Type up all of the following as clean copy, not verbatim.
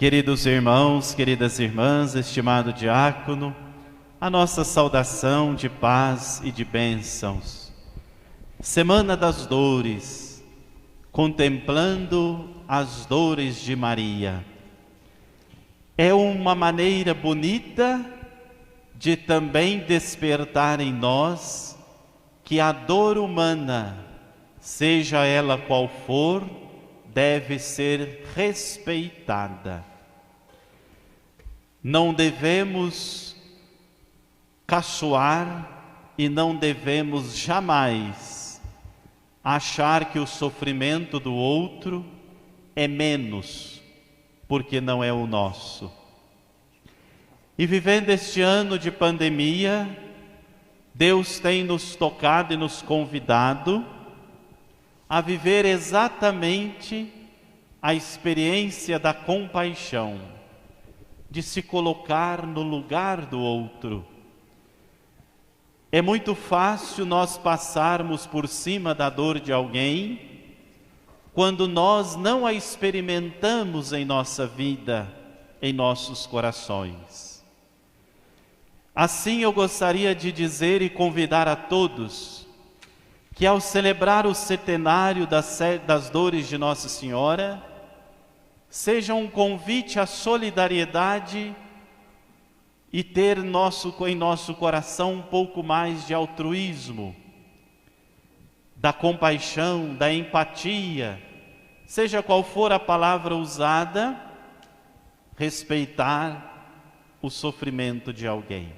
Queridos irmãos, queridas irmãs, estimado diácono, a nossa saudação de paz e de bênçãos. Semana das Dores, contemplando as dores de Maria. É uma maneira bonita de também despertar em nós que a dor humana, seja ela qual for, deve ser respeitada. Não devemos caçoar e não devemos jamais achar que o sofrimento do outro é menos, porque não é o nosso. E vivendo este ano de pandemia, Deus tem nos tocado e nos convidado a viver exatamente a experiência da compaixão, de se colocar no lugar do outro. É muito fácil nós passarmos por cima da dor de alguém quando nós não a experimentamos em nossa vida, em nossos corações. Assim eu gostaria de dizer e convidar a todos que ao celebrar o centenário das dores de Nossa Senhora, seja um convite à solidariedade e ter em nosso coração um pouco mais de altruísmo, da compaixão, da empatia, seja qual for a palavra usada, respeitar o sofrimento de alguém.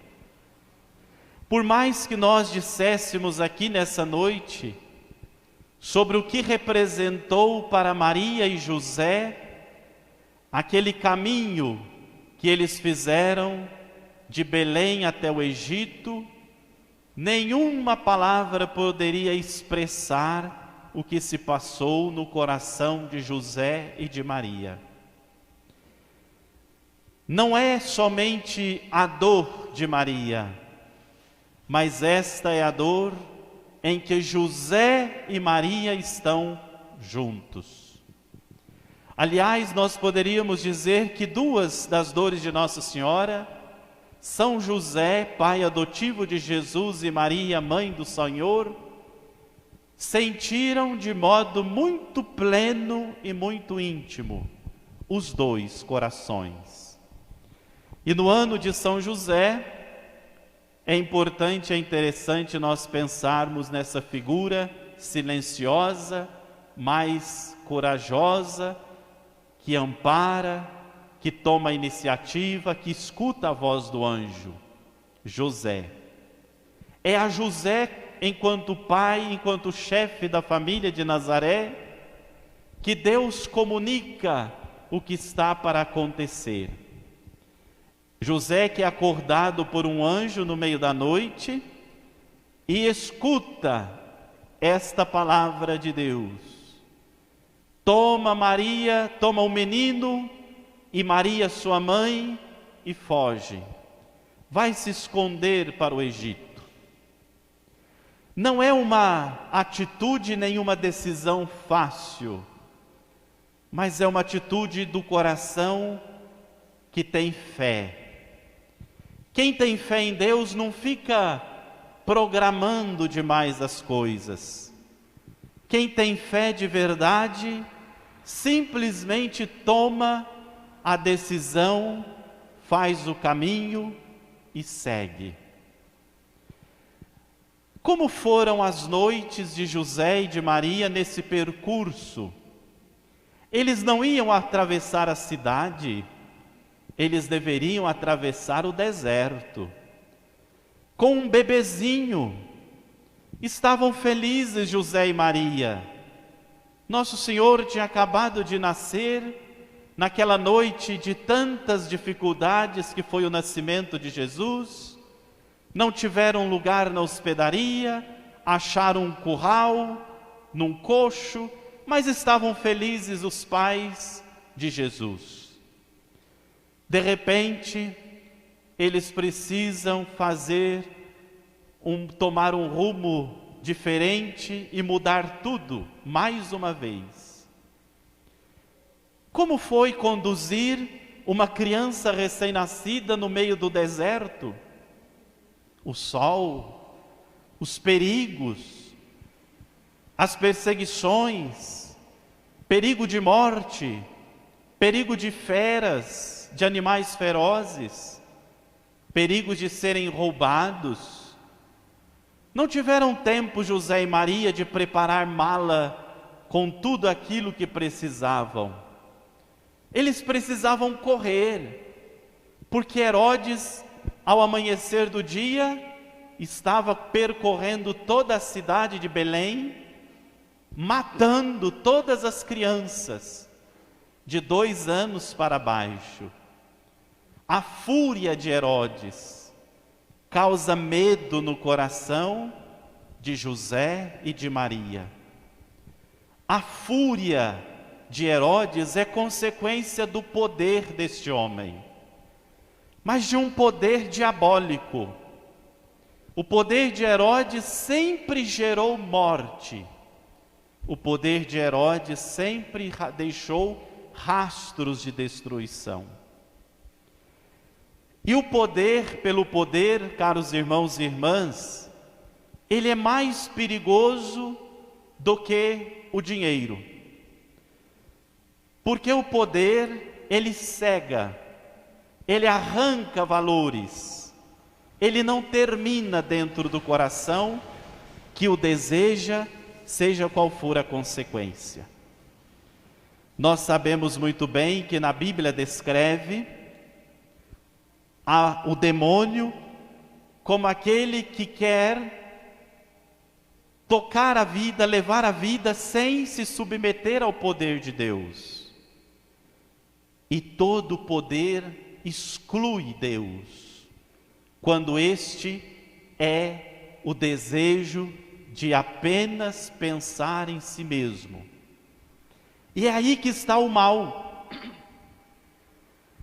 Por mais que nós disséssemos aqui nessa noite sobre o que representou para Maria e José aquele caminho que eles fizeram de Belém até o Egito, nenhuma palavra poderia expressar o que se passou no coração de José e de Maria. Não é somente a dor de Maria, mas esta é a dor em que José e Maria estão juntos. Aliás, nós poderíamos dizer que duas das dores de Nossa Senhora, São José, pai adotivo de Jesus, e Maria, mãe do Senhor, sentiram de modo muito pleno e muito íntimo os dois corações. E no ano de São José, é importante, é interessante nós pensarmos nessa figura silenciosa, mas corajosa, que ampara, que toma a iniciativa, que escuta a voz do anjo, José. É a José, enquanto pai, enquanto chefe da família de Nazaré, que Deus comunica o que está para acontecer. José que é acordado por um anjo no meio da noite e escuta esta palavra de Deus. Toma Maria, toma o menino e Maria sua mãe e foge. Vai se esconder para o Egito. Não é uma atitude nem uma decisão fácil, mas é uma atitude do coração que tem fé. Quem tem fé em Deus não fica programando demais as coisas. Quem tem fé de verdade, simplesmente toma a decisão, faz o caminho e segue. Como foram as noites de José e de Maria nesse percurso? Eles não iam atravessar a cidade, eles deveriam atravessar o deserto. Com um bebezinho, estavam felizes José e Maria. Nosso Senhor tinha acabado de nascer, naquela noite de tantas dificuldades que foi o nascimento de Jesus. Não tiveram lugar na hospedaria, acharam um curral, num cocho, mas estavam felizes os pais de Jesus. De repente, eles precisam tomar um rumo diferente e mudar tudo, mais uma vez. Como foi conduzir uma criança recém-nascida no meio do deserto? O sol, os perigos, as perseguições, perigo de morte, perigo de feras, de animais ferozes, perigo de serem roubados. Não tiveram tempo José e Maria de preparar mala com tudo aquilo que precisavam. Eles precisavam correr, porque Herodes, ao amanhecer do dia, estava percorrendo toda a cidade de Belém, matando todas as crianças de 2 anos para baixo. A fúria de Herodes causa medo no coração de José e de Maria. A fúria de Herodes é consequência do poder deste homem, mas de um poder diabólico. O poder de Herodes sempre gerou morte. O poder de Herodes sempre deixou rastros de destruição. E o poder, pelo poder, caros irmãos e irmãs, ele é mais perigoso do que o dinheiro. Porque o poder, ele cega, ele arranca valores, ele não termina dentro do coração que o deseja, seja qual for a consequência. Nós sabemos muito bem que na Bíblia descreve o demônio como aquele que quer tocar a vida, levar a vida sem se submeter ao poder de Deus. E todo poder exclui Deus, quando este é o desejo de apenas pensar em si mesmo. E é aí que está o mal.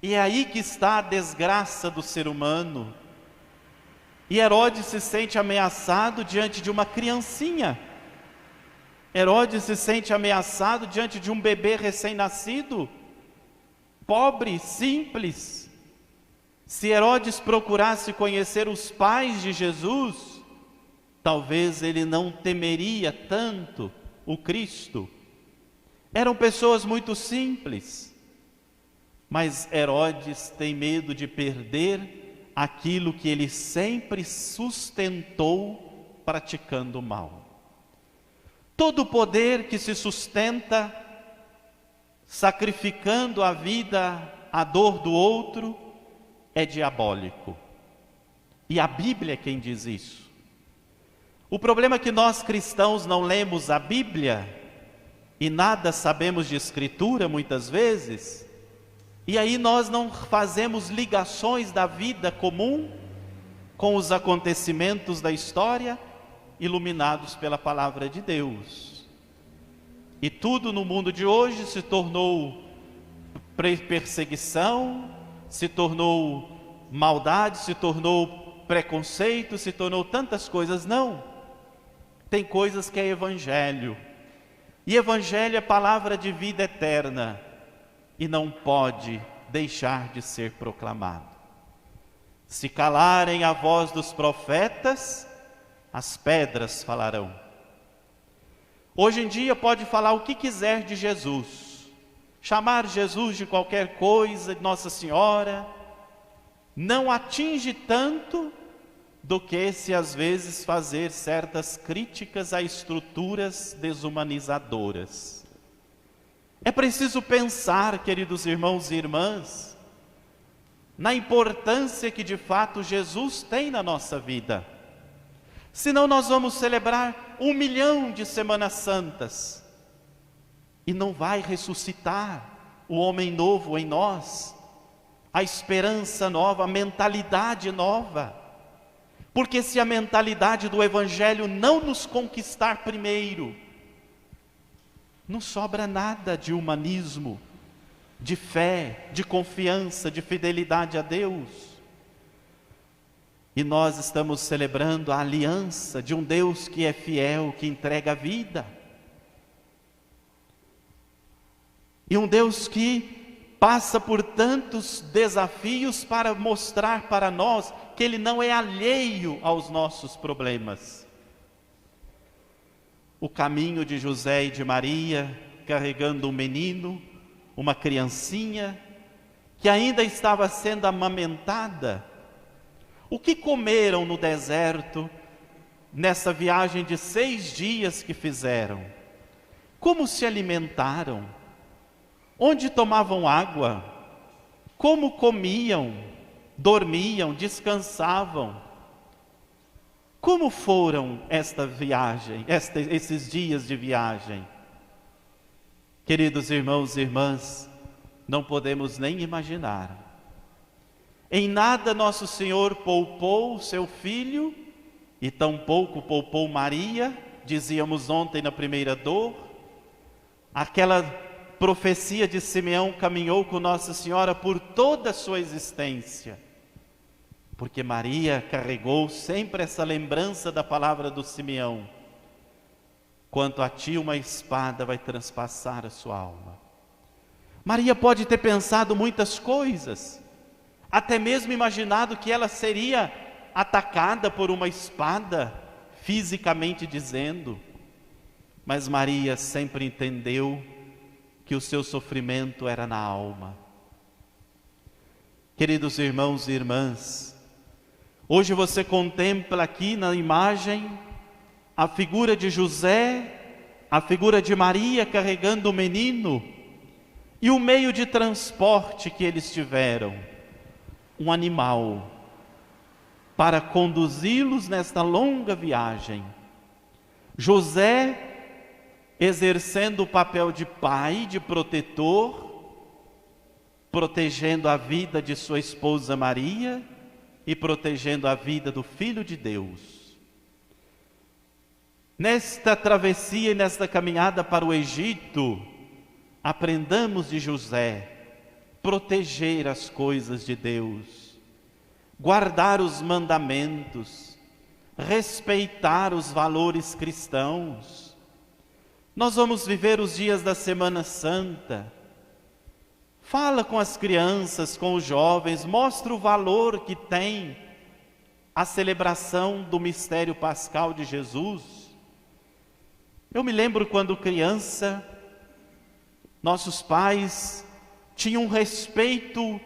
E é aí que está a desgraça do ser humano. E Herodes se sente ameaçado diante de uma criancinha. Herodes se sente ameaçado diante de um bebê recém-nascido, pobre, simples. Se Herodes procurasse conhecer os pais de Jesus, talvez ele não temeria tanto o Cristo. Eram pessoas muito simples. Mas Herodes tem medo de perder aquilo que ele sempre sustentou praticando o mal. Todo poder que se sustenta sacrificando a vida, a dor do outro, é diabólico. E a Bíblia é quem diz isso. O problema é que nós cristãos não lemos a Bíblia e nada sabemos de Escritura muitas vezes. E aí nós não fazemos ligações da vida comum com os acontecimentos da história iluminados pela palavra de Deus. E tudo no mundo de hoje se tornou perseguição, se tornou maldade, se tornou preconceito, se tornou tantas coisas. Não, tem coisas que é evangelho. E evangelho é palavra de vida eterna. E não pode deixar de ser proclamado. Se calarem a voz dos profetas, as pedras falarão. Hoje em dia pode falar o que quiser de Jesus, chamar Jesus de qualquer coisa, de Nossa Senhora, não atinge tanto do que se às vezes fazer certas críticas a estruturas desumanizadoras. É preciso pensar, queridos irmãos e irmãs, na importância que de fato Jesus tem na nossa vida. Senão nós vamos celebrar 1 milhão de Semanas Santas e não vai ressuscitar o homem novo em nós, a esperança nova, a mentalidade nova. Porque se a mentalidade do Evangelho não nos conquistar primeiro, não sobra nada de humanismo, de fé, de confiança, de fidelidade a Deus. E nós estamos celebrando a aliança de um Deus que é fiel, que entrega a vida. E um Deus que passa por tantos desafios para mostrar para nós que Ele não é alheio aos nossos problemas. O caminho de José e de Maria, carregando um menino, uma criancinha, que ainda estava sendo amamentada. O que comeram no deserto, nessa viagem de 6 dias que fizeram? Como se alimentaram? Onde tomavam água? Como comiam? Dormiam? Descansavam? Como foram esta viagem, esses dias de viagem? Queridos irmãos e irmãs, não podemos nem imaginar. Em nada nosso Senhor poupou o seu Filho, e tampouco poupou Maria. Dizíamos ontem na primeira dor, aquela profecia de Simeão caminhou com Nossa Senhora por toda a sua existência, porque Maria carregou sempre essa lembrança da palavra do Simeão: quanto a ti uma espada vai transpassar a sua alma. Maria pode ter pensado muitas coisas, até mesmo imaginado que ela seria atacada por uma espada, fisicamente dizendo, mas Maria sempre entendeu que o seu sofrimento era na alma. Queridos irmãos e irmãs, hoje você contempla aqui na imagem a figura de José, a figura de Maria carregando o menino, e o meio de transporte que eles tiveram, um animal, para conduzi-los nesta longa viagem. José exercendo o papel de pai, de protetor, protegendo a vida de sua esposa Maria e protegendo a vida do Filho de Deus. Nesta travessia e nesta caminhada para o Egito, aprendamos de José proteger as coisas de Deus, guardar os mandamentos, respeitar os valores cristãos. Nós vamos viver os dias da Semana Santa. Fala com as crianças, com os jovens, mostra o valor que tem a celebração do mistério pascal de Jesus. Eu me lembro quando criança, nossos pais tinham um respeito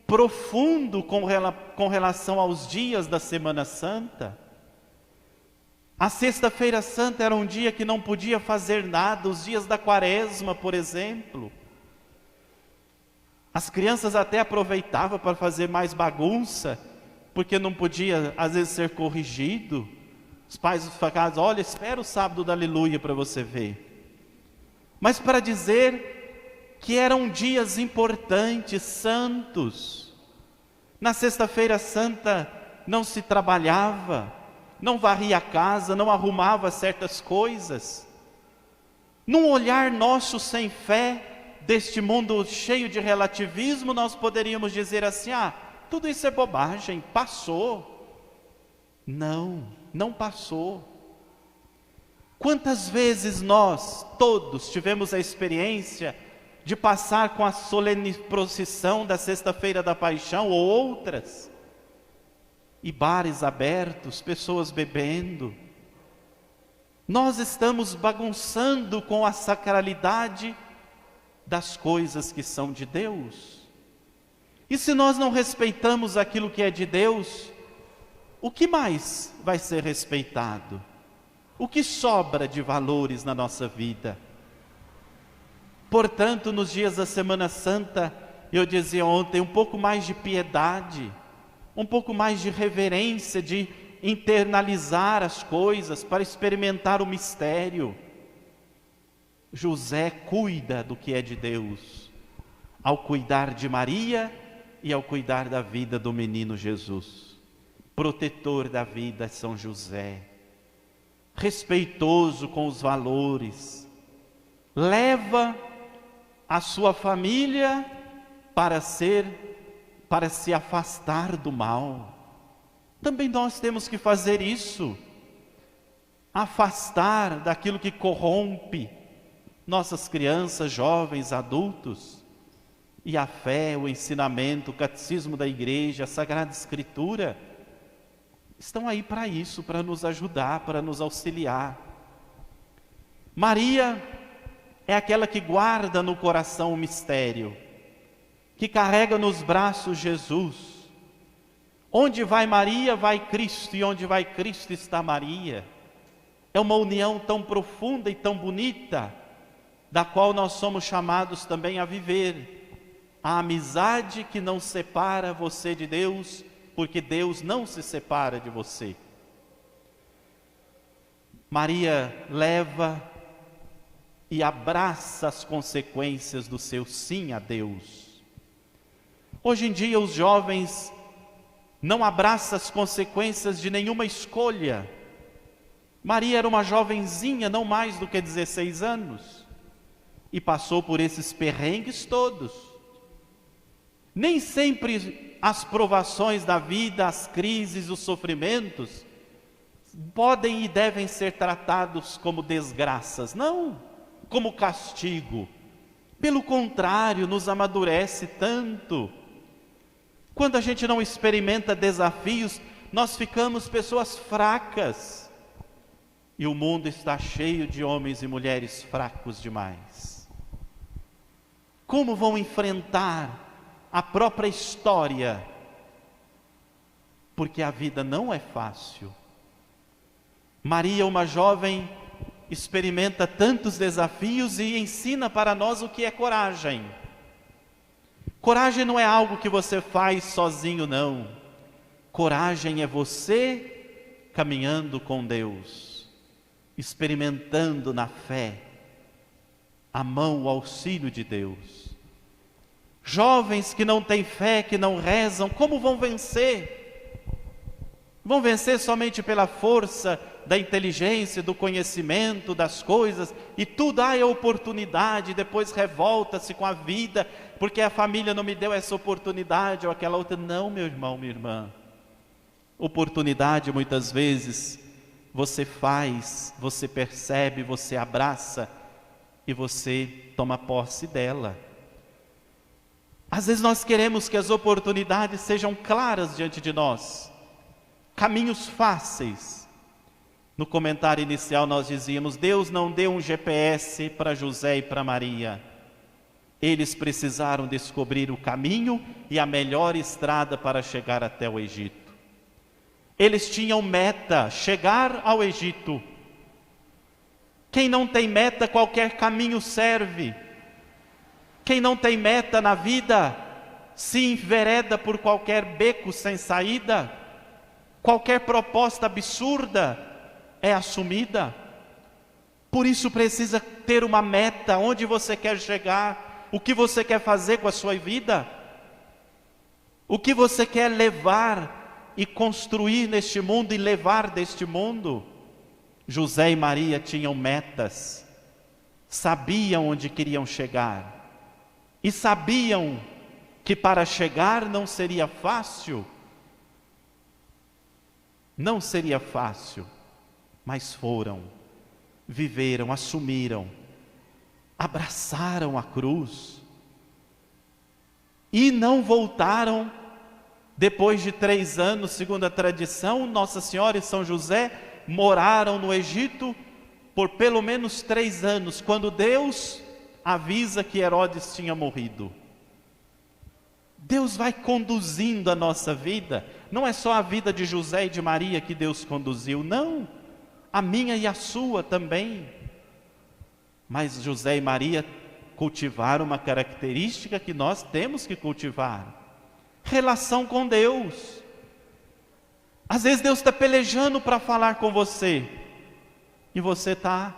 profundo com relação aos dias da Semana Santa. A Sexta-feira Santa era um dia que não podia fazer nada, os dias da Quaresma, por exemplo. As crianças até aproveitavam para fazer mais bagunça, porque não podia, às vezes, ser corrigido. Os pais falavam: olha, espera o sábado da Aleluia para você ver. Mas para dizer que eram dias importantes, santos. Na Sexta-feira Santa não se trabalhava, não varria a casa, não arrumava certas coisas. Num olhar nosso sem fé, deste mundo cheio de relativismo, nós poderíamos dizer assim: tudo isso é bobagem, passou. Não, não passou. Quantas vezes nós, todos, tivemos a experiência de passar com a solene procissão da Sexta-feira da Paixão ou outras, e bares abertos, pessoas bebendo. Nós estamos bagunçando com a sacralidade das coisas que são de Deus. E se nós não respeitamos aquilo que é de Deus, o que mais vai ser respeitado? O que sobra de valores na nossa vida? Portanto, nos dias da Semana Santa, eu dizia ontem, um pouco mais de piedade, um pouco mais de reverência, de internalizar as coisas para experimentar o mistério. José cuida do que é de Deus, ao cuidar de Maria e ao cuidar da vida do menino Jesus. Protetor da vida, São José, respeitoso com os valores, leva a sua família para se afastar do mal. Também nós temos que fazer isso, afastar daquilo que corrompe nossas crianças, jovens, adultos. E a fé, o ensinamento, o catecismo da igreja, a Sagrada Escritura, estão aí para isso, para nos ajudar, para nos auxiliar. Maria é aquela que guarda no coração o mistério, que carrega nos braços Jesus. Onde vai Maria, vai Cristo, e onde vai Cristo está Maria. É uma união tão profunda e tão bonita, da qual nós somos chamados também a viver. A amizade que não separa você de Deus, porque Deus não se separa de você. Maria leva e abraça as consequências do seu sim a Deus. Hoje em dia os jovens não abraçam as consequências de nenhuma escolha. Maria era uma jovenzinha, não mais do que 16 anos, e passou por esses perrengues todos. Nem sempre as provações da vida, as crises, os sofrimentos, podem e devem ser tratados como desgraças, não como castigo. Pelo contrário, nos amadurece tanto. Quando a gente não experimenta desafios, nós ficamos pessoas fracas. E o mundo está cheio de homens e mulheres fracos demais. Como vão enfrentar a própria história? Porque a vida não é fácil. Maria, uma jovem, experimenta tantos desafios e ensina para nós o que é coragem. Coragem não é algo que você faz sozinho, não. Coragem é você caminhando com Deus, experimentando na fé a mão, o auxílio de Deus. Jovens que não têm fé, que não rezam, como vão vencer? Vão vencer somente pela força da inteligência, do conhecimento, das coisas, e tudo é oportunidade, depois revolta-se com a vida, porque a família não me deu essa oportunidade ou aquela outra. Não, meu irmão, minha irmã. Oportunidade muitas vezes você faz, você percebe, você abraça e você toma posse dela. Às vezes nós queremos que as oportunidades sejam claras diante de nós, caminhos fáceis. No comentário inicial nós dizíamos, Deus não deu um GPS para José e para Maria. Eles precisaram descobrir o caminho e a melhor estrada para chegar até o Egito. Eles tinham meta, chegar ao Egito. Quem não tem meta, qualquer caminho serve. Quem não tem meta na vida, se envereda por qualquer beco sem saída. Qualquer proposta absurda é assumida. Por isso precisa ter uma meta, onde você quer chegar, o que você quer fazer com a sua vida, o que você quer levar e construir neste mundo e levar deste mundo. José e Maria tinham metas, sabiam onde queriam chegar e sabiam que para chegar não seria fácil. Não seria fácil, mas foram, viveram, assumiram, abraçaram a cruz e não voltaram. Depois de 3 anos, segundo a tradição, Nossa Senhora e São José moraram no Egito por pelo menos 3 anos, quando Deus avisa que Herodes tinha morrido. Deus vai conduzindo a nossa vida. Não é só a vida de José e de Maria que Deus conduziu, não, a minha e a sua também. Mas José e Maria cultivaram uma característica que nós temos que cultivar: relação com Deus. Às vezes Deus está pelejando para falar com você, e você está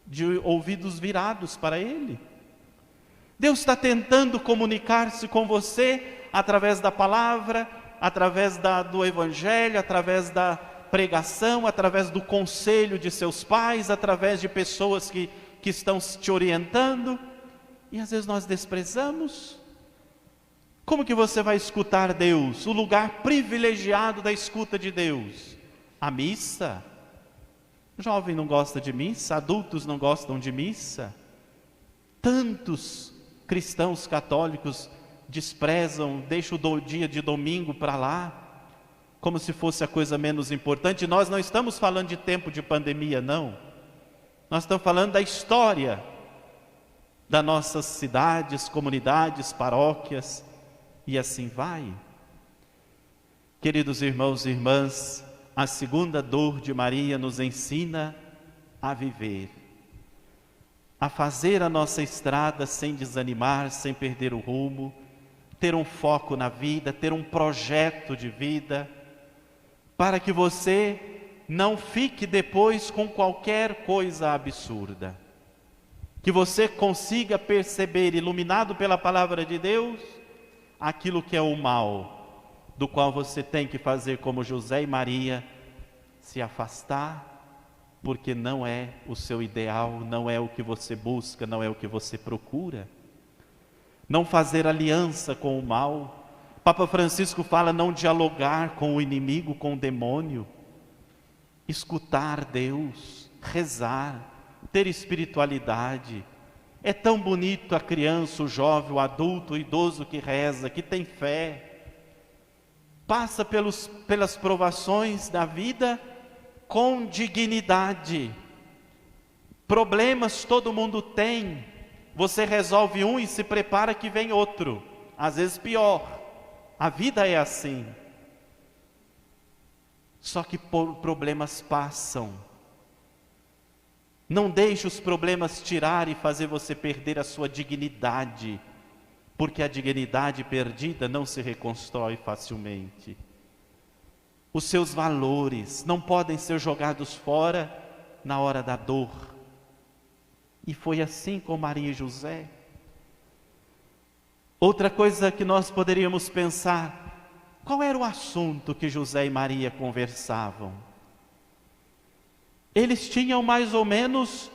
de ouvidos virados para Ele. Deus está tentando comunicar-se com você através da palavra, através do Evangelho, através da pregação, através do conselho de seus pais, através de pessoas que estão te orientando, e às vezes nós desprezamos. Como que você vai escutar Deus? O lugar privilegiado da escuta de Deus, a missa. Jovem não gosta de missa, adultos não gostam de missa. Tantos cristãos católicos desprezam, deixam o dia de domingo para lá, como se fosse a coisa menos importante. Nós não estamos falando de tempo de pandemia, não. Nós estamos falando da história das nossas cidades, comunidades, paróquias, e assim vai. Queridos irmãos e irmãs, a segunda dor de Maria nos ensina a viver, a fazer a nossa estrada sem desanimar, sem perder o rumo, ter um foco na vida, ter um projeto de vida, para que você não fique depois com qualquer coisa absurda. Que você consiga perceber, iluminado pela palavra de Deus, aquilo que é o mal, do qual você tem que fazer como José e Maria, se afastar, porque não é o seu ideal, não é o que você busca, não é o que você procura. Não fazer aliança com o mal. Papa Francisco fala não dialogar com o inimigo, com o demônio. Escutar Deus, rezar, ter espiritualidade. É tão bonito a criança, o jovem, o adulto, o idoso que reza, que tem fé. Passa pelas provações da vida com dignidade. Problemas todo mundo tem. Você resolve um e se prepara que vem outro. Às vezes pior. A vida é assim. Só que problemas passam. Não deixe os problemas tirar e fazer você perder a sua dignidade, porque a dignidade perdida não se reconstrói facilmente. Os seus valores não podem ser jogados fora na hora da dor. E foi assim com Maria e José. Outra coisa que nós poderíamos pensar, qual era o assunto que José e Maria conversavam? Eles tinham mais ou menos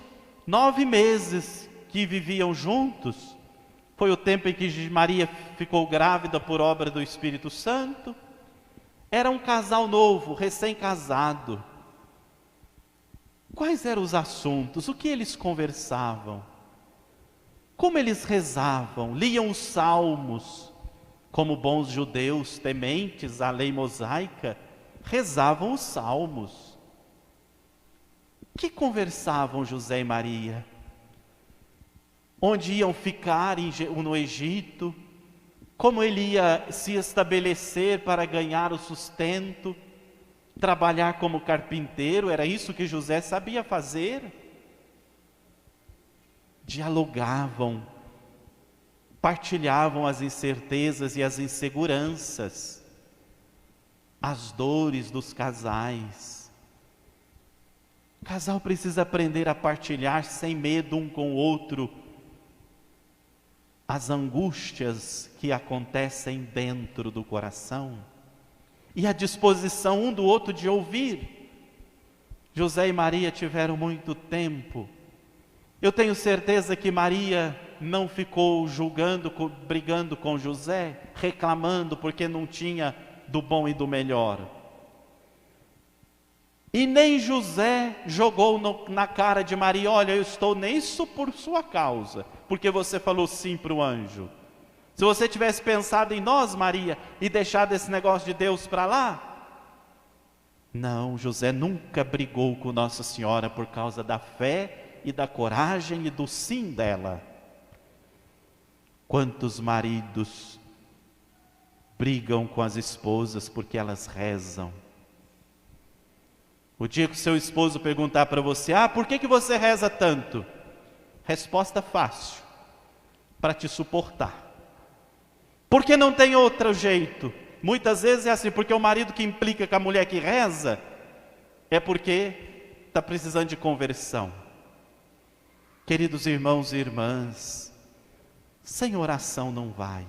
9 meses que viviam juntos. Foi o tempo em que Maria ficou grávida por obra do Espírito Santo. Era um casal novo, recém-casado. Quais eram os assuntos? O que eles conversavam? Como eles rezavam? Liam os salmos? Como bons judeus tementes à lei mosaica, rezavam os salmos. Que conversavam José e Maria? Onde iam ficar no Egito? Como ele ia se estabelecer para ganhar o sustento? Trabalhar como carpinteiro, era isso que José sabia fazer? Dialogavam, partilhavam as incertezas e as inseguranças, as dores dos casais. O casal precisa aprender a partilhar sem medo um com o outro as angústias que acontecem dentro do coração e a disposição um do outro de ouvir. José e Maria tiveram muito tempo. Eu tenho certeza que Maria não ficou julgando, brigando com José, reclamando porque não tinha do bom e do melhor. E nem José jogou na cara de Maria, olha, eu estou nisso por sua causa, porque você falou sim para o anjo. Se você tivesse pensado em nós, Maria, e deixado esse negócio de Deus para lá. Não, José nunca brigou com Nossa Senhora por causa da fé e da coragem e do sim dela. Quantos maridos brigam com as esposas porque elas rezam? O dia que o seu esposo perguntar para você, por que você reza tanto? Resposta fácil, para te suportar. Porque não tem outro jeito. Muitas vezes é assim, porque o marido que implica com a mulher que reza, é porque está precisando de conversão. Queridos irmãos e irmãs, sem oração não vai,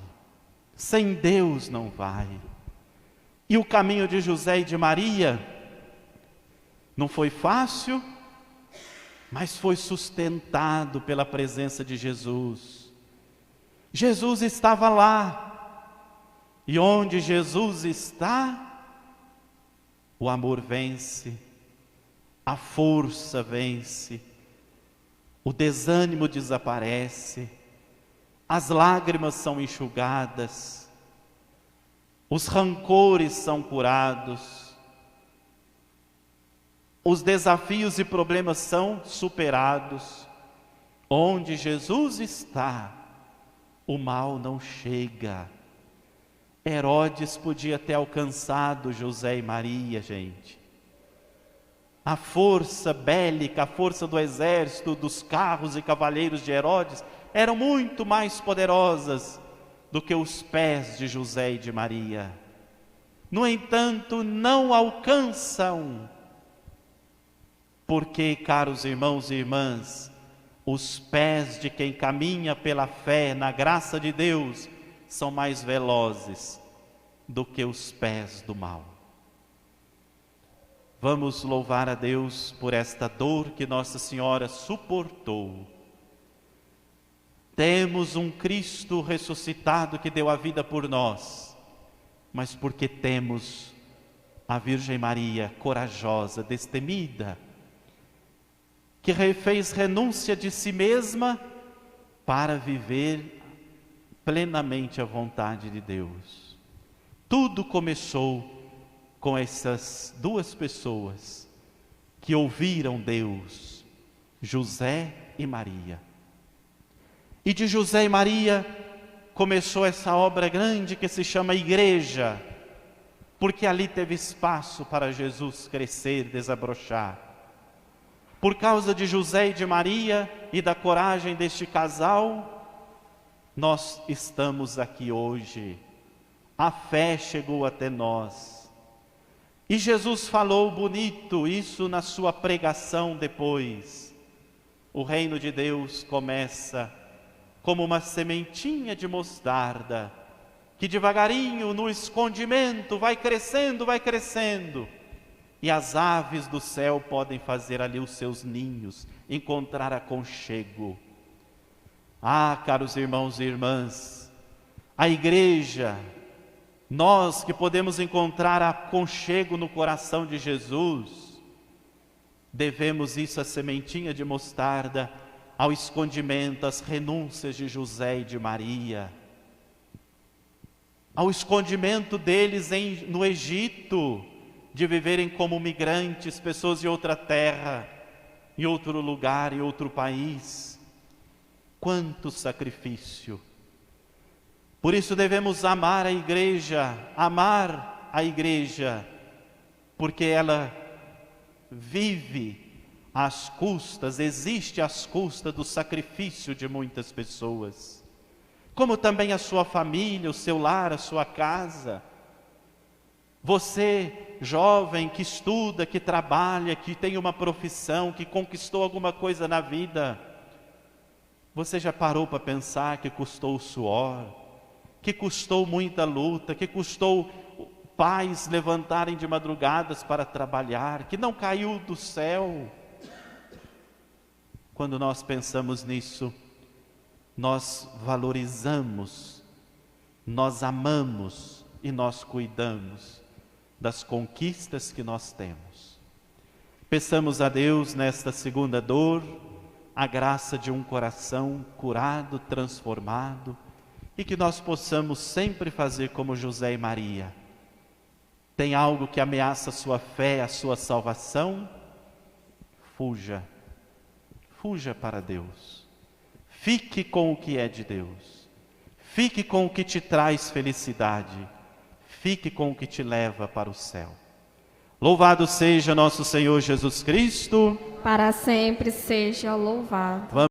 sem Deus não vai. E o caminho de José e de Maria não foi fácil, mas foi sustentado pela presença de Jesus. Jesus estava lá, e onde Jesus está, o amor vence, a força vence, o desânimo desaparece, as lágrimas são enxugadas, os rancores são curados, os desafios e problemas são superados. Onde Jesus está, o mal não chega. Herodes podia ter alcançado José e Maria, gente. A força bélica, a força do exército, dos carros e cavaleiros de Herodes eram muito mais poderosas do que os pés de José e de Maria. No entanto, não alcançam, porque, caros irmãos e irmãs, os pés de quem caminha pela fé na graça de Deus são mais velozes do que os pés do mal. Vamos louvar a Deus por esta dor que Nossa Senhora suportou. Temos um Cristo ressuscitado que deu a vida por nós, mas porque temos a Virgem Maria corajosa, destemida, que fez renúncia de si mesma para viver plenamente a vontade de Deus. Tudo começou com essas duas pessoas que ouviram Deus, José e Maria. E de José e Maria começou essa obra grande que se chama igreja, porque ali teve espaço para Jesus crescer, desabrochar. Por causa de José e de Maria e da coragem deste casal, nós estamos aqui hoje. A fé chegou até nós. E Jesus falou bonito isso na sua pregação depois. O reino de Deus começa como uma sementinha de mostarda, que devagarinho no escondimento vai crescendo, e as aves do céu podem fazer ali os seus ninhos, encontrar aconchego. Ah, caros irmãos e irmãs, a igreja, nós que podemos encontrar aconchego no coração de Jesus, devemos isso à sementinha de mostarda, ao escondimento, às renúncias de José e de Maria, ao escondimento deles no Egito, de viverem como migrantes, pessoas de outra terra, em outro lugar, em outro país. Quanto sacrifício! Por isso devemos amar a igreja, porque ela vive às custas, existe às custas do sacrifício de muitas pessoas. Como também a sua família, o seu lar, a sua casa. Você, jovem, que estuda, que trabalha, que tem uma profissão, que conquistou alguma coisa na vida, você já parou para pensar que custou o suor, que custou muita luta, que custou pais levantarem de madrugadas para trabalhar, que não caiu do céu? Quando nós pensamos nisso, nós valorizamos, nós amamos e nós cuidamos das conquistas que nós temos. Peçamos a Deus nesta segunda dor, a graça de um coração curado, transformado, e que nós possamos sempre fazer como José e Maria. Tem algo que ameaça a sua fé, a sua salvação? Fuja para Deus. Fique com o que é de Deus. Fique com o que te traz felicidade. Fique com o que te leva para o céu. Louvado seja nosso Senhor Jesus Cristo. Para sempre seja louvado.